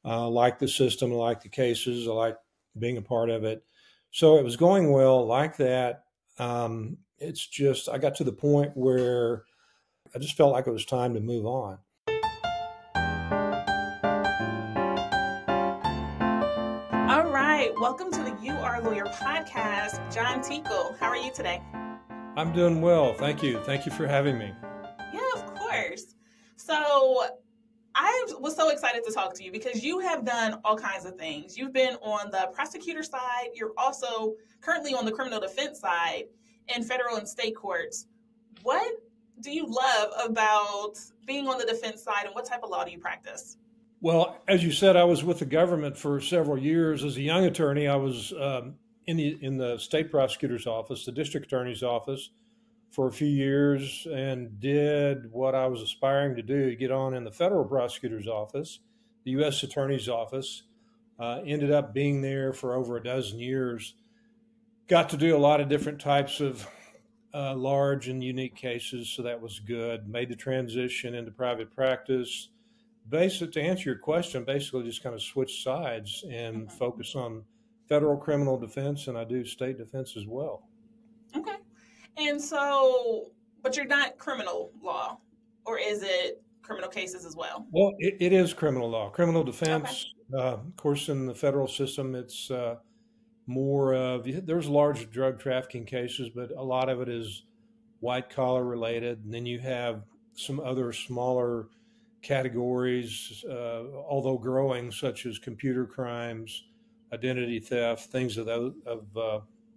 I like the system, I like the cases, I like being a part of it. So it was going well like that. It's just, I got to the point where I just felt like it was time to move on. All right, welcome to the You Are a Lawyer podcast. John Teakell, how are you today? I'm doing well. Thank you. Thank you for having me. Yeah, of course. So I was so excited to talk to you because you have done all kinds of things. You've been on the prosecutor side. You're also currently on the criminal defense side in federal and state courts. What do you love about being on the defense side, and what type of law do you practice? Well, as you said, I was with the government for several years. As a young attorney, I was in the state prosecutor's office, the district attorney's office, for a few years, and did what I was aspiring to do: get on in the federal prosecutor's office, the U.S. attorney's office. Ended up being there for over a dozen years. Got to do a lot of different types of large and unique cases, so that was good. Made the transition into private practice. Basically, to answer your question, basically just kind of switch sides and focus on federal criminal defense, and I do state defense as well. Okay. And so, but you're not criminal law, or is it criminal cases as well? Well, it is criminal law, criminal Okay. defense. Of course, in the federal system, it's more of, there's large drug trafficking cases, but a lot of it is white collar related. And then you have some other smaller categories, although growing, such as computer crimes, identity theft, things of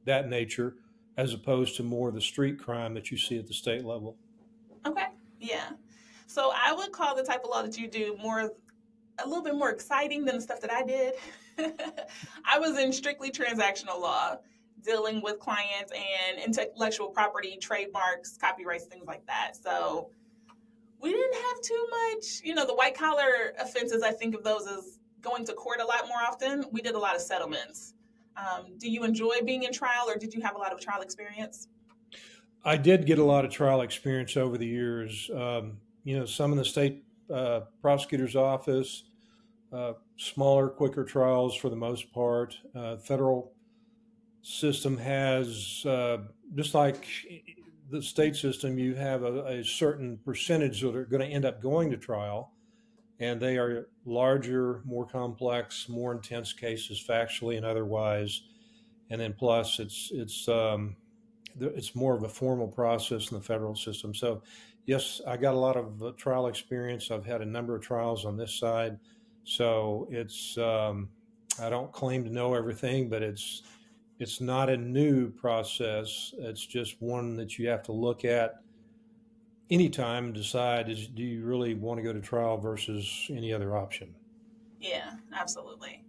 that nature, as opposed to more of the street crime that you see at the state level. Okay. Yeah. So I would call the type of law that you do a little bit more exciting than the stuff that I did. I was in strictly transactional law, dealing with clients and intellectual property, trademarks, copyrights, things like that. So we didn't have too much, the white collar offenses. I think of those as going to court a lot more often. We did a lot of settlements. Do you enjoy being in trial, or did you have a lot of trial experience? I did get a lot of trial experience over the years. Some in the state prosecutor's office, smaller, quicker trials for the most part. Federal system has, just like the state system, you have a certain percentage that are going to end up going to trial, and they are larger, more complex, more intense cases factually and otherwise. And then plus, it's more of a formal process in the federal system. So, yes, I got a lot of trial experience. I've had a number of trials on this side. So it's I don't claim to know everything, but it's not a new process. It's just one that you have to look at anytime and decide, do you really want to go to trial versus any other option? Yeah, absolutely.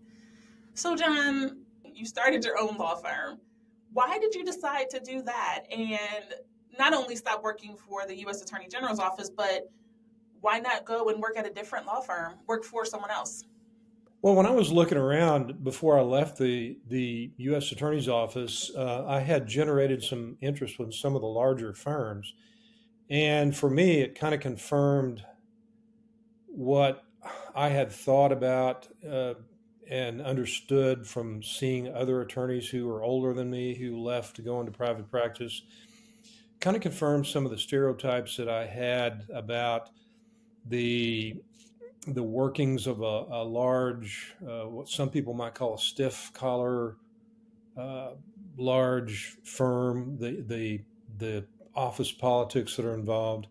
So, John, you started your own law firm. Why did you decide to do that and not only stop working for the U.S. Attorney General's office, but why not go and work at a different law firm, work for someone else? Well, when I was looking around before I left the U.S. Attorney's Office, I had generated some interest with some of the larger firms. And for me, it kind of confirmed what I had thought about and understood from seeing other attorneys who were older than me who left to go into private practice. Kind of confirmed some of the stereotypes that I had about the workings of a large, what some people might call a stiff collar, large firm, the office politics that are involved.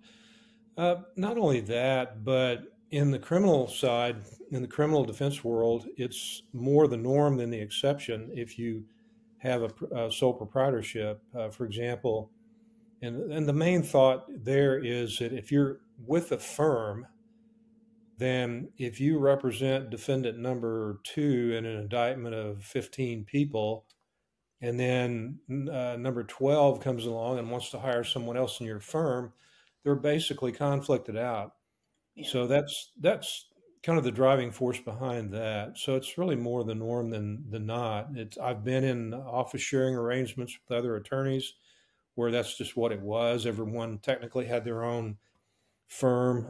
Not only that, but in the criminal side, in the criminal defense world, it's more the norm than the exception if you have a sole proprietorship. For example, and the main thought there is that if you're with a firm, then if you represent defendant number 2 in an indictment of 15 people, and then number 12 comes along and wants to hire someone else in your firm, they're basically conflicted out. Yeah. So that's kind of the driving force behind that. So it's really more the norm than not. I've been in office sharing arrangements with other attorneys where that's just what it was. Everyone technically had their own firm,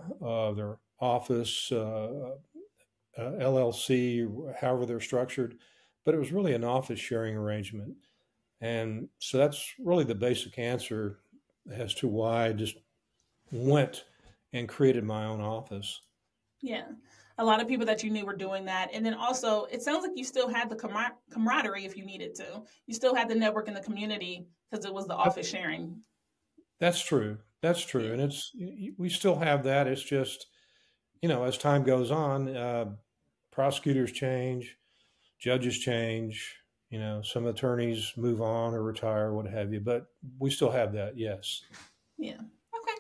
their office, LLC, however they're structured, but it was really an office sharing arrangement. And so that's really the basic answer as to why I just went and created my own office. Yeah. A lot of people that you knew were doing that. And then also, it sounds like you still had the camaraderie if you needed to. You still had the network in the community because it was the office sharing. That's true. That's true. Yeah. And we still have that. It's just, as time goes on, prosecutors change, judges change, some attorneys move on or retire, what have you, but we still have that. Yes. Yeah. Okay.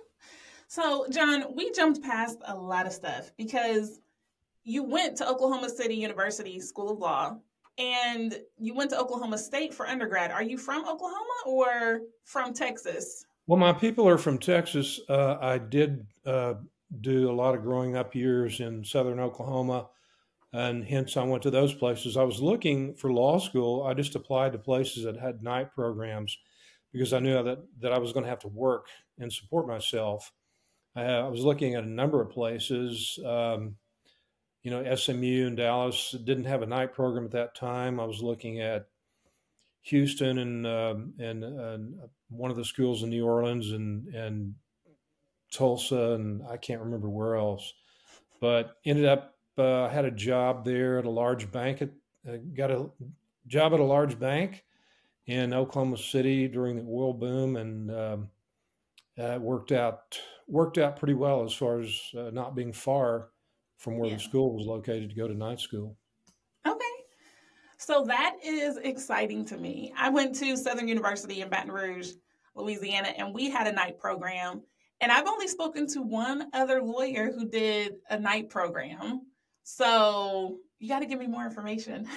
So, John, we jumped past a lot of stuff because you went to Oklahoma City University School of Law and you went to Oklahoma State for undergrad. Are you from Oklahoma or from Texas? Well, my people are from Texas. I did do a lot of growing up years in southern Oklahoma, and hence I went to those places. I was looking for law school. I just applied to places that had night programs because I knew that I was going to have to work and support myself. I was looking at a number of places. SMU in Dallas didn't have a night program at that time. I was looking at Houston and one of the schools in New Orleans and Tulsa, and I can't remember where else. But ended up had a job there at a large bank. Got a job at a large bank in Oklahoma City during the oil boom, and it worked out pretty well as far as not being far from where Yeah. the school was located to go to night school. Okay. So that is exciting to me. I went to Southern University in Baton Rouge, Louisiana, and we had a night program. And I've only spoken to one other lawyer who did a night program. So you got to give me more information.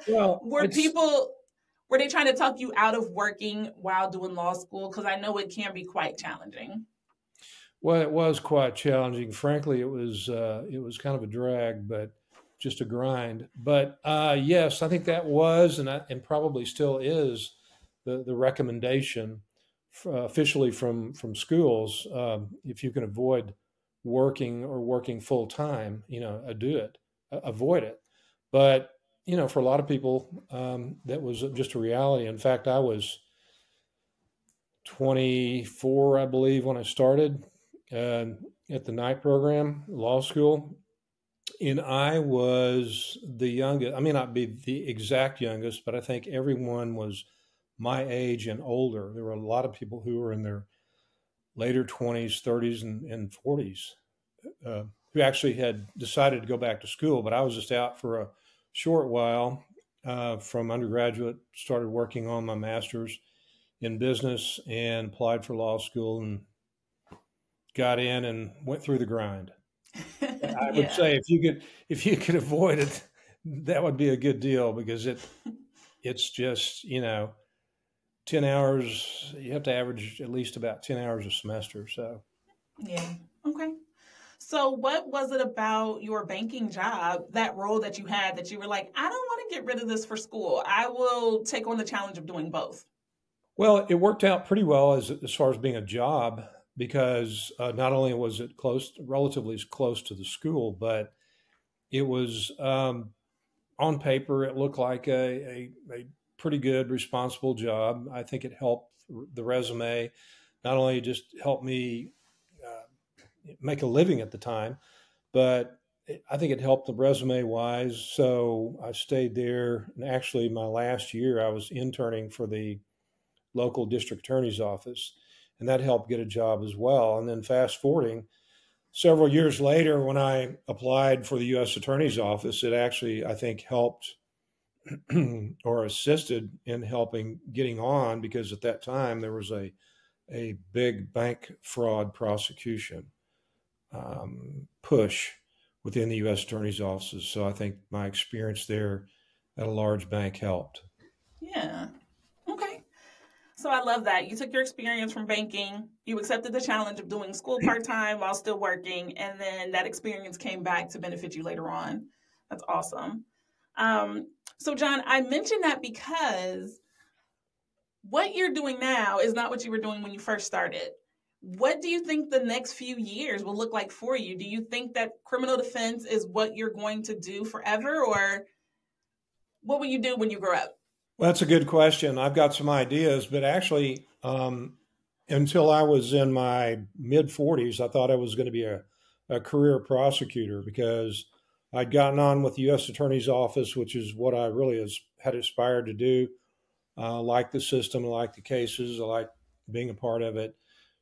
Well, were they trying to talk you out of working while doing law school? Because I know it can be quite challenging. Well, it was quite challenging. Frankly, it was kind of a drag, but just a grind. But yes, I think that was and probably still is the recommendation officially from schools. If you can avoid working or working full time, do it, avoid it. But for a lot of people, that was just a reality. In fact, I was 24, I believe, when I started at the night program, law school. And I was the youngest. I may not be the exact youngest, but I think everyone was my age and older. There were a lot of people who were in their later 20s, 30s, and 40s who actually had decided to go back to school. But I was just out for a short while from undergraduate, started working on my master's in business and applied for law school and got in and went through the grind. I would say if you could avoid it, that would be a good deal because it's just 10 hours. You have to average at least about 10 hours a semester. So yeah, okay. So what was it about your banking job, that role that you had, that you were like, I don't want to get rid of this for school. I will take on the challenge of doing both. Well, it worked out pretty well as far as being a job because not only was it relatively close to the school, but it was on paper, it looked like a pretty good, responsible job. I think it helped the resume, not only just helped me make a living at the time, but I think it helped the resume wise. So I stayed there. And actually, my last year, I was interning for the local district attorney's office, and that helped get a job as well. And then fast forwarding several years later, when I applied for the U.S. Attorney's Office, it actually, I think, helped or assisted in helping getting on because at that time there was a big bank fraud prosecution push within the U.S. Attorney's offices. So I think my experience there at a large bank helped. Yeah. Okay. So I love that. You took your experience from banking, you accepted the challenge of doing school part-time while still working, and then that experience came back to benefit you later on. That's awesome. So John, I mentioned that because what you're doing now is not what you were doing when you first started. What do you think the next few years will look like for you? Do you think that criminal defense is what you're going to do forever, or what will you do when you grow up? Well, that's a good question. I've got some ideas, but actually, until I was in my mid 40s, I thought I was going to be a career prosecutor because I'd gotten on with the U.S. Attorney's Office, which is what I really had aspired to do. I like the system, I like the cases, I like being a part of it.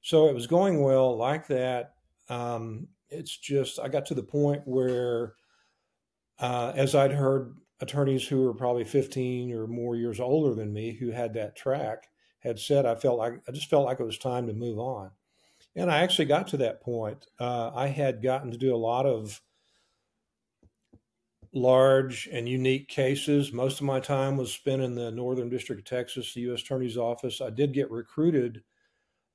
So it was going well like that. It's just, I got to the point where, as I'd heard attorneys who were probably 15 or more years older than me who had that track had said, I just felt like it was time to move on. And I actually got to that point. I had gotten to do a lot of large and unique cases. Most of my time was spent in the Northern District of Texas, the U.S. Attorney's Office. I did get recruited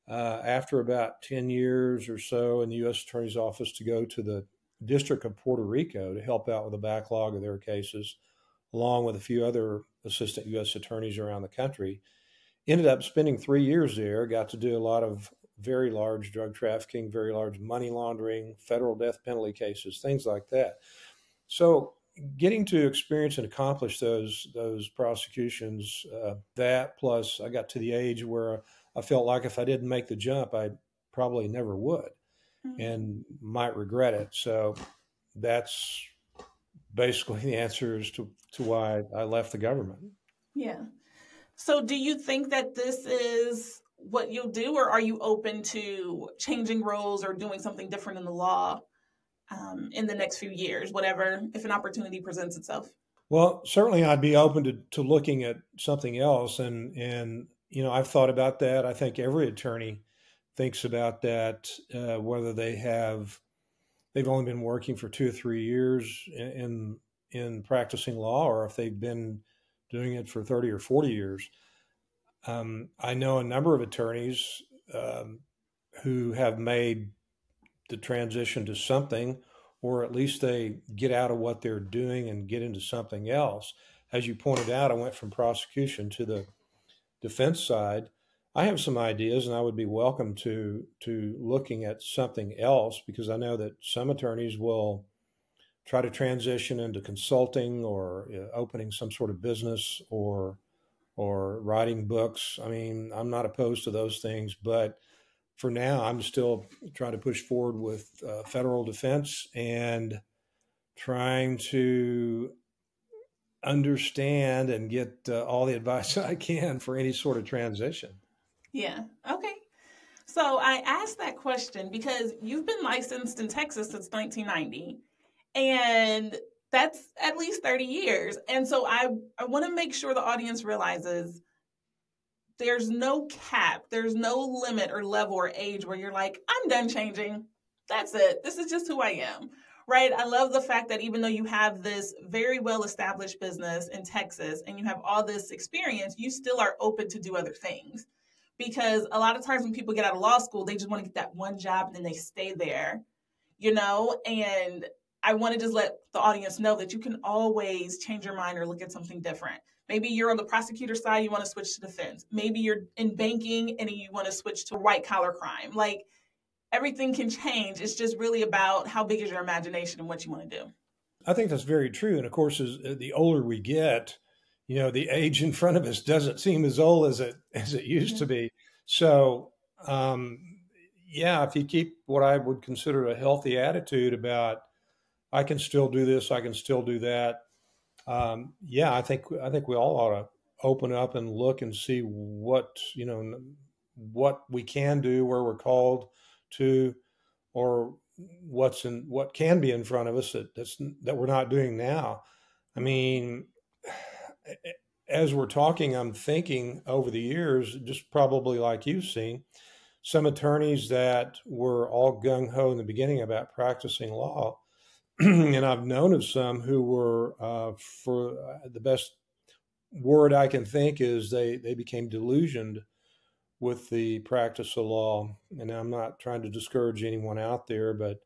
after about 10 years or so in the U.S. Attorney's Office to go to the District of Puerto Rico to help out with the backlog of their cases, along with a few other assistant U.S. attorneys around the country. Ended up spending 3 years there, got to do a lot of very large drug trafficking, very large money laundering, federal death penalty cases, things like that. So getting to experience and accomplish those prosecutions, that plus I got to the age where I felt like if I didn't make the jump, I probably never would and might regret it. So that's basically the answer as to why I left the government. Yeah. So do you think that this is what you'll do, or are you open to changing roles or doing something different in the law in the next few years, whatever, if an opportunity presents itself? Well, certainly I'd be open to looking at something else. And, I've thought about that. I think every attorney thinks about that, whether they've only been working for 2 or 3 years in practicing law, or if they've been doing it for 30 or 40 years. I know a number of attorneys who have made the transition to something, or at least they get out of what they're doing and get into something else. As you pointed out, I went from prosecution to the defense side. I have some ideas, and I would be welcome to looking at something else, because I know that some attorneys will try to transition into consulting or opening some sort of business or writing books. I mean, I'm not opposed to those things, but for now, I'm still trying to push forward with federal defense and trying to understand and get all the advice I can for any sort of transition. Yeah. Okay. So I asked that question because you've been licensed in Texas since 1990, and that's at least 30 years. And so I want to make sure the audience realizes there's no cap, there's no limit or level or age where you're like, I'm done changing. That's it. This is just who I am. Right? I love the fact that even though you have this very well-established business in Texas and you have all this experience, you still are open to do other things. Because a lot of times when people get out of law school, they just want to get that one job and then they stay there, and I want to just let the audience know that you can always change your mind or look at something different. Maybe you're on the prosecutor side, you want to switch to defense. Maybe you're in banking and you want to switch to white collar crime. Like, everything can change. It's just really about how big is your imagination and what you want to do. I think that's very true. And of course, as the older we get, the age in front of us doesn't seem as old as it used to be. So, if you keep what I would consider a healthy attitude about, I can still do this, I can still do that. I think we all ought to open up and look and see what we can do, where we're called to, or what can be in front of us that we're not doing now. I mean, as we're talking, I'm thinking over the years, just probably like you've seen, some attorneys that were all gung-ho in the beginning about practicing law, and I've known of some who were, for the best word I can think is they became delusioned with the practice of law. And I'm not trying to discourage anyone out there, but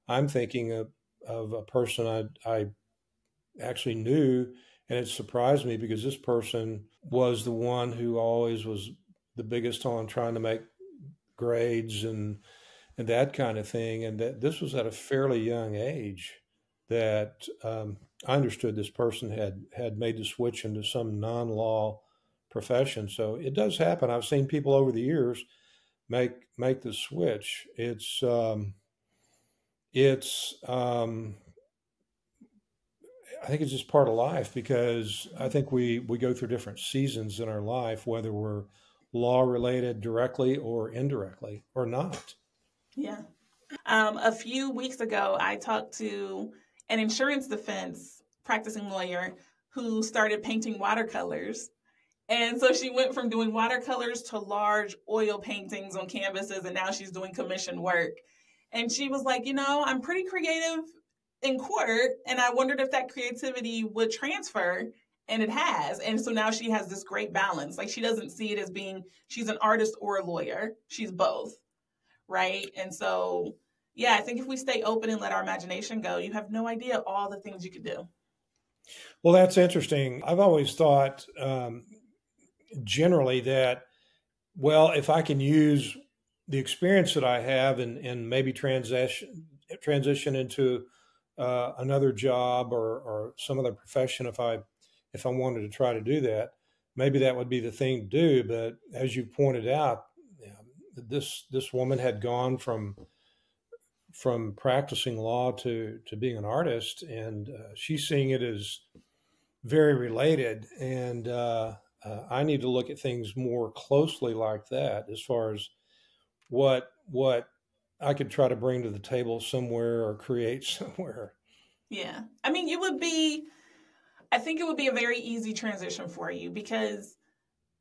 I'm thinking of a person I actually knew, and it surprised me because this person was the one who always was the biggest on trying to make grades and that kind of thing. And that this was at a fairly young age that I understood this person had made the switch into some non-law profession. So it does happen. I've seen people over the years make the switch. It's I think it's just part of life because I think we go through different seasons in our life, whether we're law related directly or indirectly or not. Yeah. A few weeks ago, I talked to an insurance defense practicing lawyer who started painting watercolors. And so she went from doing watercolors to large oil paintings on canvases, and now she's doing commission work. And she was like, I'm pretty creative in court, and I wondered if that creativity would transfer, and it has. And so now she has this great balance. Like, she doesn't see it as being she's an artist or a lawyer. She's both, right? And so, yeah, I think if we stay open and let our imagination go, you have no idea all the things you could do. Well, that's interesting. I've always thought generally that, well, if I can use the experience that I have and maybe transition into another job or some other profession, if I wanted to try to do that, maybe that would be the thing to do. But as you pointed out, this woman had gone from practicing law to being an artist, and she's seeing it as very related. And I need to look at things more closely like that, as far as what I could try to bring to the table somewhere or create somewhere. Yeah. I mean, I think it would be a very easy transition for you because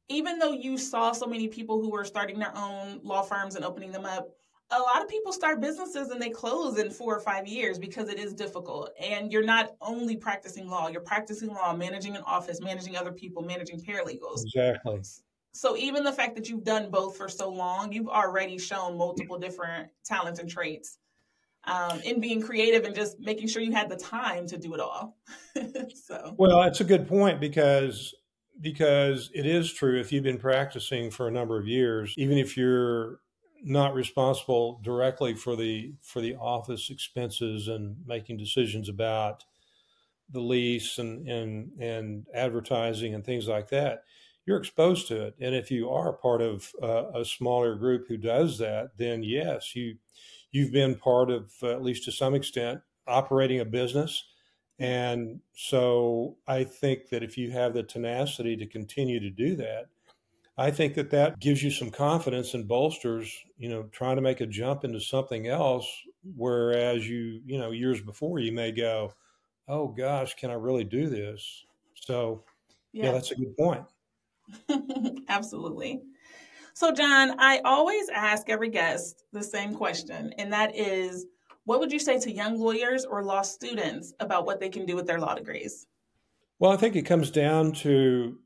even though you saw so many people who were starting their own law firms and opening them up, a lot of people start businesses and they close in 4 or 5 years because it is difficult. And you're not only practicing law, you're practicing law, managing an office, managing other people, managing paralegals. Exactly. So even the fact that you've done both for so long, you've already shown multiple different talents and traits in being creative and just making sure you had the time to do it all. So, well, that's a good point because it is true. If you've been practicing for a number of years, even if you're not responsible directly for the office expenses and making decisions about the lease and advertising and things like that, you're exposed to it. And if you are part of a smaller group who does that, then yes, you've been part of, at least to some extent, operating a business. And so I think that if you have the tenacity to continue to do that, I think that gives you some confidence and bolsters, trying to make a jump into something else. Whereas years before you may go, oh gosh, can I really do this? So yeah, that's a good point. Absolutely. So, John, I always ask every guest the same question, and that is, what would you say to young lawyers or law students about what they can do with their law degrees? Well, I think it comes down to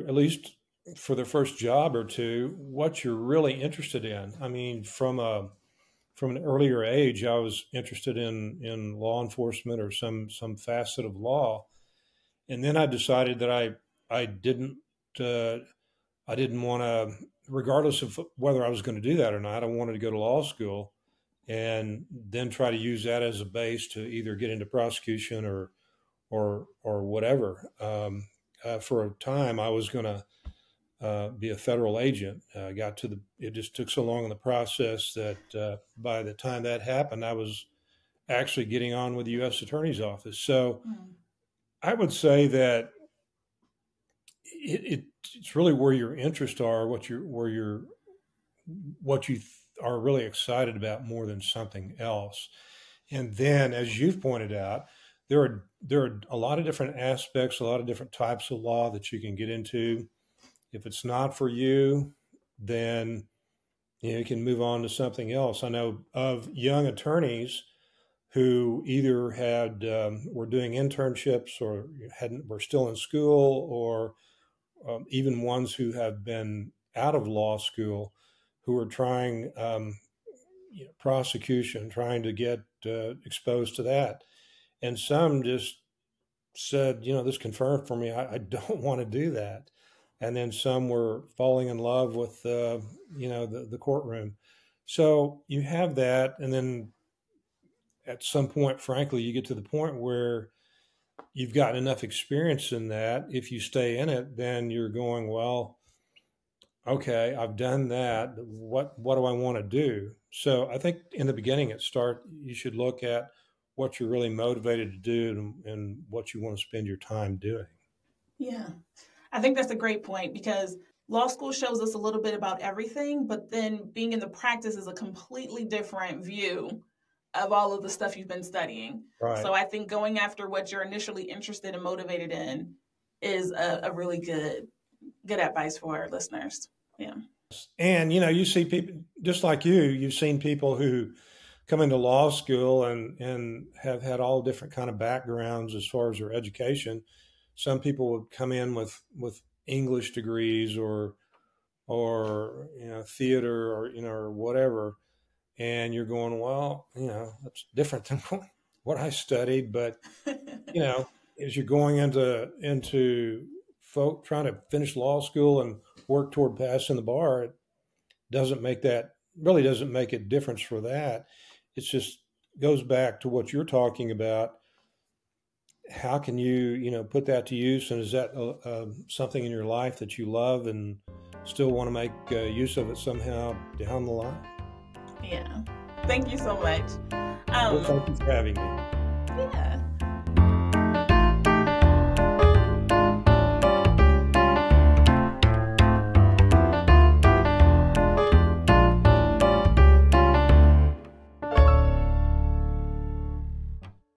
at least for the first job or two, what you're really interested in. I mean, from an earlier age, I was interested in law enforcement or some facet of law, and then I decided that I didn't want to, regardless of whether I was going to do that or not. I wanted to go to law school and then try to use that as a base to either get into prosecution or whatever. For a time, I was going to be a federal agent. It just took so long in the process that by the time that happened, I was actually getting on with the U.S. Attorney's Office. So I would say that it's really where your interests are, what you are really excited about more than something else. And then, as you've pointed out, there are a lot of different aspects, a lot of different types of law that you can get into. If it's not for you, then you can move on to something else. I know of young attorneys who either were doing internships or were still in school, or even ones who have been out of law school who are trying prosecution, trying to get exposed to that. And some just said, this confirmed for me, I don't want to do that. and then some were falling in love with the courtroom. So you have that, and then at some point, frankly, you get to the point where you've gotten enough experience in that. If you stay in it, then you're going, well, okay, I've done that. What do I want to do? So I think in the beginning, you should look at what you're really motivated to do and what you want to spend your time doing. Yeah. I think that's a great point because law school shows us a little bit about everything, but then being in the practice is a completely different view of all of the stuff you've been studying. Right. So I think going after what you're initially interested and motivated in is a really good advice for our listeners. Yeah. And, you see people just like you've seen people who come into law school and have had all different kind of backgrounds as far as their education. Some people would come in with English degrees or theater or whatever. And you're going, well, that's different than what I studied. But, as you're going into trying to finish law school and work toward passing the bar, it doesn't make a difference for that. It just goes back to what you're talking about. How can you, put that to use? And is that something in your life that you love and still want to make use of it somehow down the line? Yeah. Thank you so much. Well, thank you for having me. Yeah.